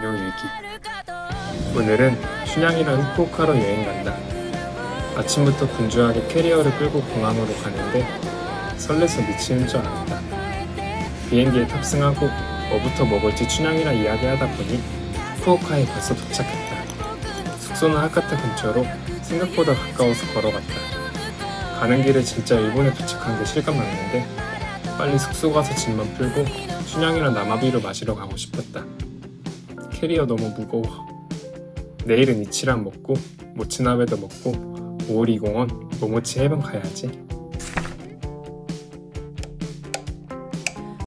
동료 일기. 오늘은 춘향이랑 후쿠오카로 여행 간다. 아침부터 분주하게 캐리어를 끌고 공항으로 가는데 설레서 미치는 줄 알았다. 비행기에 탑승하고 뭐부터 먹을지 춘향이랑 이야기하다 보니 후쿠오카에 벌써 도착했다. 숙소는 하카타 근처로 생각보다 가까워서 걸어갔다. 가는 길에 진짜 일본에 도착한 게 실감났는데 빨리 숙소 가서 짐만 풀고 춘향이랑 나마비를 마시러 가고 싶었다. 캐리어 너무 무거워. 내일은 이치란 먹고 모츠나베도 먹고 오오리공원, 모모치 해변 가야지.